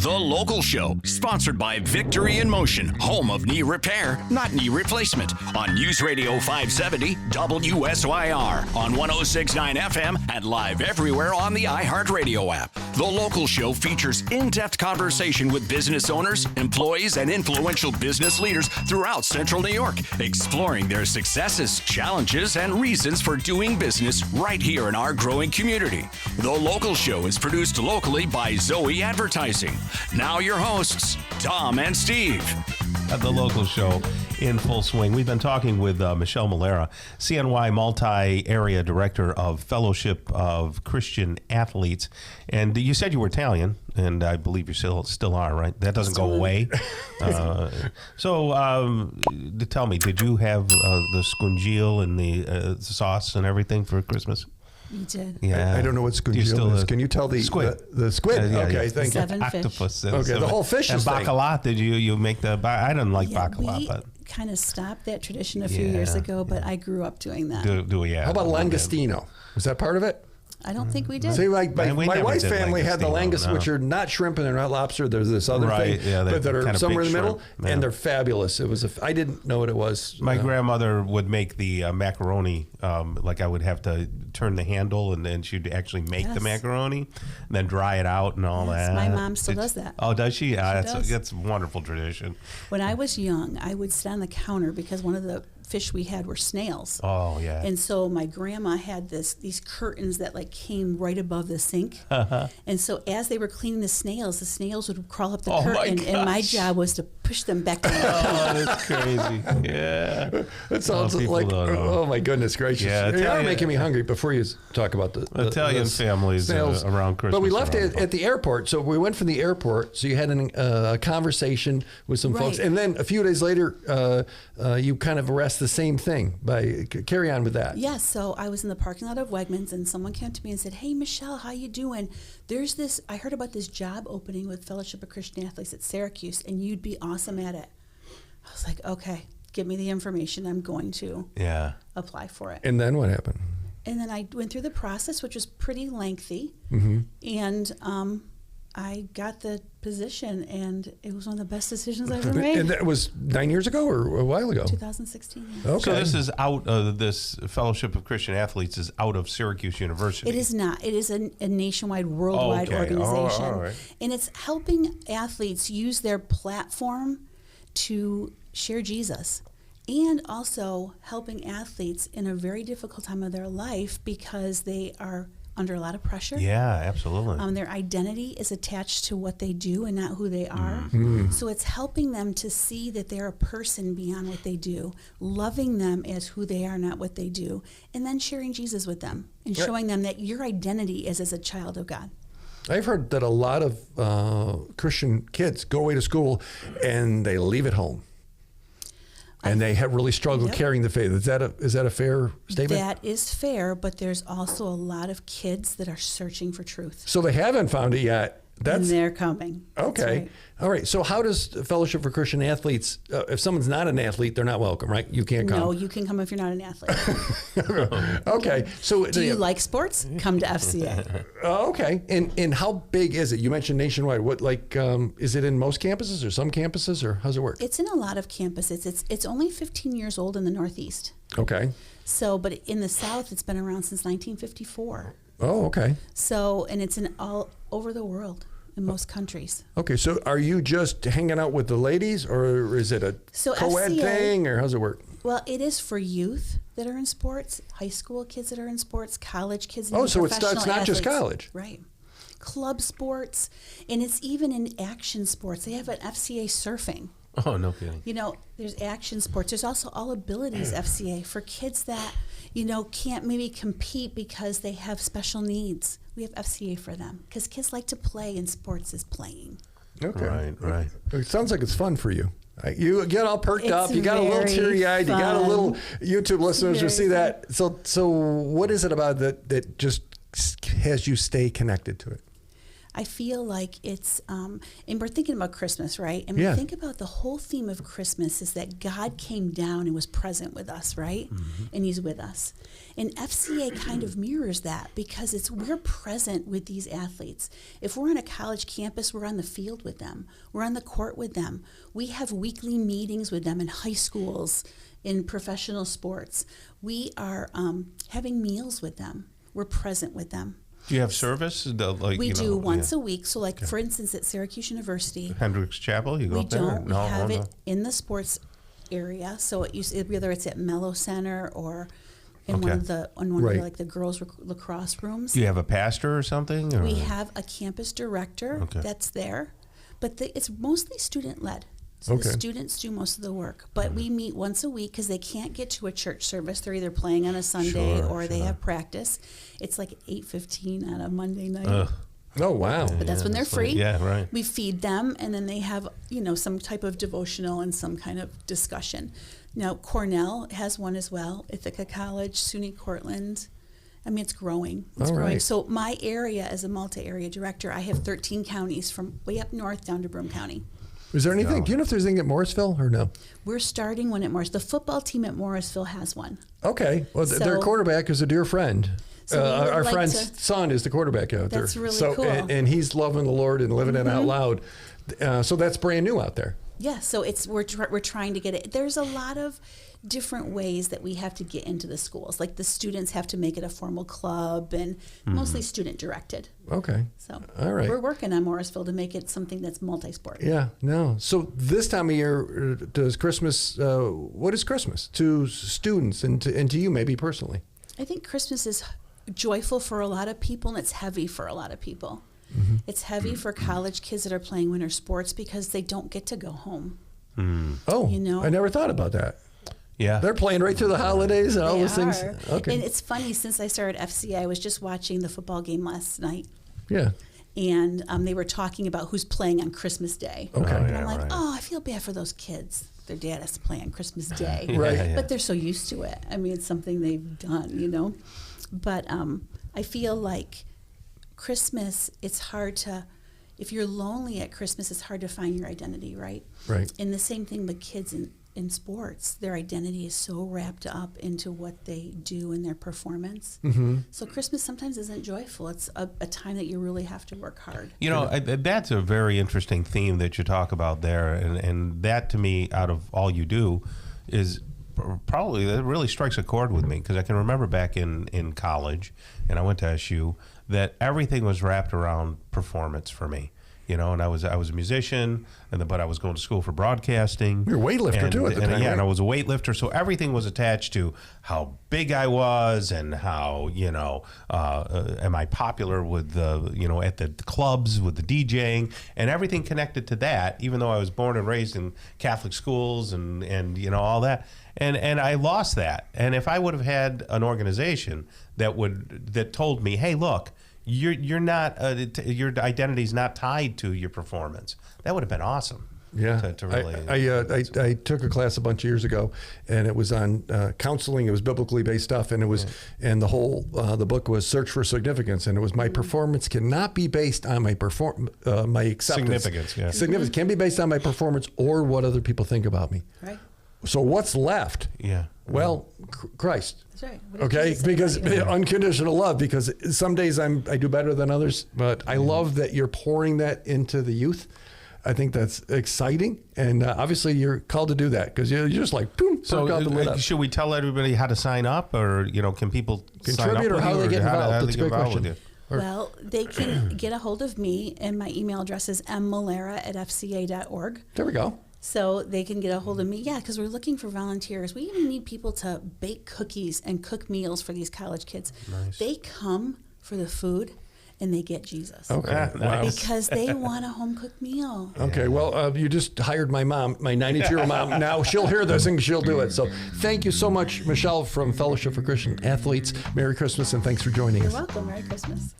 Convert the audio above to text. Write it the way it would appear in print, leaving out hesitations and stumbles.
The Local Show, sponsored by Victory in Motion, home of knee repair, not knee replacement, on News Radio 570 WSYR, on 106.9 FM, and live everywhere on the iHeartRadio app. The Local Show features in-depth conversation with business owners, employees, and influential business leaders throughout Central New York, exploring their successes, challenges, and reasons for doing business right here in our growing community. The Local Show is produced locally by Zoe Advertising. Now your hosts, Tom and Steve. At The Local Show in full swing. We've been talking with Michelle Malara, CNY Multi-Area Director of Fellowship of Christian Athletes. And you said you were Italian, and I believe you still are, right? That doesn't go away. So tell me, did you have the scungile and the sauce and everything for Christmas? You did. Yeah. I don't know what scungile is. Can you tell the squid? The squid. Okay, thank you. Seven Octopus. fish. Okay, the whole fish and is bacala. Did you make the? I didn't like bacala, but kind of stopped that tradition a few years ago. But I grew up doing that. Do we? Yeah. How about langostino? Was that part of it? I don't think we did. See, like my wife's family had the langostino, which are not shrimp and they're not lobster. There's this other thing, but that are somewhere in the middle, and they're fabulous. It was. I didn't know what it was. My grandmother would make the macaroni. Like I would have to turn the handle, and then she'd actually make the macaroni, and then dry it out and all that. My mom still does that. Oh, does she? That's a wonderful tradition. When I was young, I would sit on the counter because one of the fish we had were snails. Oh, yeah. And so my grandma had these curtains that like came right above the sink. And so as they were cleaning the snails would crawl up the curtain, and my job was to push them back down. Oh, that's crazy. Yeah. It sounds like, oh my goodness gracious. Yeah, you're making me hungry before you talk about the Italian families around Christmas. But we left it at the airport. So we went from the airport. So you had a conversation with some folks. And then a few days later, you kind of arrested the same thing. Carry on with that. Yes. So I was in the parking lot of Wegmans, and someone came to me and said, "Hey, Michelle, how you doing? I heard about this job opening with Fellowship of Christian Athletes at Syracuse, and you'd be awesome at it." I was like, okay, give me the information. I'm going to apply for it. And then what happened? And then I went through the process, which was pretty lengthy, and I got the position, and it was one of the best decisions I've ever made. And that was 9 years ago or a while ago? 2016. Okay. So this is out of this Fellowship of Christian Athletes is out of Syracuse University. It is not. It is a nationwide, worldwide organization. All right. And it's helping athletes use their platform to share Jesus, and also helping athletes in a very difficult time of their life because they are under a lot of pressure. Yeah, absolutely. Their identity is attached to what they do and not who they are. So it's helping them to see that they're a person beyond what they do, loving them as who they are, not what they do, and then sharing Jesus with them and showing them that your identity is as a child of God. I've heard that a lot of Christian kids go away to school and they leave it home. And they have really struggled carrying the faith. Is that a fair statement? That is fair, but there's also a lot of kids that are searching for truth. So they haven't found it yet. And they're coming. Okay. Right. All right. So how does Fellowship for Christian Athletes, if someone's not an athlete, they're not welcome, right? You can't come. No, you can come if you're not an athlete. Okay. So do you like sports? Come to FCA. Okay. And how big is it? You mentioned nationwide. What is it in most campuses or some campuses, or how's it work? It's in a lot of campuses. It's only 15 years old in the Northeast. Okay. So, but in the South, it's been around since 1954. Oh, okay. So, and it's in all over the world. In most countries. Okay, so are you just hanging out with the ladies, or is it a co-ed thing, or how's it work? Well, it is for youth that are in sports, high school kids that are in sports, college kids. Oh, so it's not just college. Right. Club sports, and it's even in action sports. They have an FCA surfing. Oh, no kidding. You know, there's action sports. There's also All Abilities FCA for kids that, can't maybe compete because they have special needs. We have FCA for them because kids like to play, and sports is playing. Okay. Right. It sounds like it's fun for you. You get all perked up. You got a little teary-eyed. You got a little. YouTube listeners will see that. So what is it about that just has you stay connected to it? I feel like it's, and we're thinking about Christmas, right? And Yeah. we think about the whole theme of Christmas is that God came down and was present with us, right? And He's with us. And FCA kind of mirrors that because we're present with these athletes. If we're on a college campus, we're on the field with them. We're on the court with them. We have weekly meetings with them in high schools, in professional sports. We are having meals with them. We're present with them. Do you have service? We do once a week. So, like, for instance, at Syracuse University, Hendricks Chapel, you go we up there? don't. We have no. it in the sports area. So, whether it's at Mello Center or in one of the Right. like the girls' lacrosse rooms. Do you have a pastor or something? Or? We have a campus director that's there, but it's mostly student led. So the students do most of the work, but we meet once a week because they can't get to a church service. They're either playing on a Sunday or they have practice. It's like 8:15 on a Monday night. Oh, wow. But that's when they're free. Yeah, right. We feed them, and then they have, some type of devotional and some kind of discussion. Now, Cornell has one as well, Ithaca College, SUNY Cortland. I mean, it's growing. It's All growing. right. So my area, as a multi-area director, I have 13 counties from way up north down to Broome County. Is there anything? Do you know if there's anything at Morrisville or no? We're starting one at Morris. The football team at Morrisville has one. Okay. Well, their So- quarterback is a dear friend. So we would our like friend's to- son is the quarterback out there. That's really so, cool. And he's loving the Lord and living it out loud. So that's brand new out there. Yeah, so we're trying to get it. There's a lot of different ways that we have to get into the schools. Like the students have to make it a formal club and mostly student directed. Okay. So All right. we're working on Morrisville to make it something that's multi-sport. Yeah, no. So this time of year, does Christmas, what is Christmas to students and to you maybe personally? I think Christmas is joyful for a lot of people and it's heavy for a lot of people. It's heavy for college kids that are playing winter sports because they don't get to go home. Oh, You know? I never thought about that. Yeah. They're playing right through the holidays and all They those things. are. Okay. And it's funny, since I started FCA, I was just watching the football game last night. Yeah. And they were talking about who's playing on Christmas Day. Okay. And yeah, I'm like, right. oh, I feel bad for those kids. Their dad has to play on Christmas Day. Right. Yeah. But they're so used to it. I mean, it's something they've done, But I feel like Christmas, it's hard to, if you're lonely at Christmas, it's hard to find your identity, right? Right. And the same thing with kids in sports. Their identity is so wrapped up into what they do in their performance. So Christmas sometimes isn't joyful. It's a time that you really have to work hard. That's a very interesting theme that you talk about there. And that, to me, out of all you do, is probably, that really strikes a chord with me. Because I can remember back in college, and I went to SU, that everything was wrapped around performance for me. And I was a musician, but I was going to school for broadcasting. You're a weightlifter too at the time, Yeah, right? and I was a weightlifter, so everything was attached to how big I was and how am I popular with at the clubs with the DJing, and everything connected to that. Even though I was born and raised in Catholic schools and all that, and I lost that. And if I would have had an organization that told me, hey, look, you're not your identity's not tied to your performance, that would have been awesome. Yeah, to really. I took a class a bunch of years ago, and it was on counseling. It was biblically based stuff, and it was, and the whole the book was Search for Significance, and it was my performance cannot be based on my my acceptance. Significance, yeah. Significance can be based on my performance or what other people think about me. Right? So what's left? Yeah. Well, Christ. That's right. What did Okay, Jesus say because about you? unconditional love. Because some days I do better than others, but I love that you're pouring that into the youth. I think that's exciting, and obviously you're called to do that because you're just like boom. So perk out the lid up. should we tell everybody how to sign up, or can people sign up Contribute, or with how you, they get how involved? they That's a get great involved question. with you? Well, they can get a hold of me, and my email address is mmalara@fca.org. There we go. So they can get a hold of me. Yeah, because we're looking for volunteers. We even need people to bake cookies and cook meals for these college kids. Nice. They come for the food, and they get Jesus. Okay. Ah, Wow. nice. Because they want a home cooked meal. Okay, well, you just hired my mom, my 92-year-old mom. Now she'll hear this and she'll do it. So thank you so much, Michelle from Fellowship for Christian Athletes. Merry Christmas and thanks for joining You're us. welcome. Merry Christmas.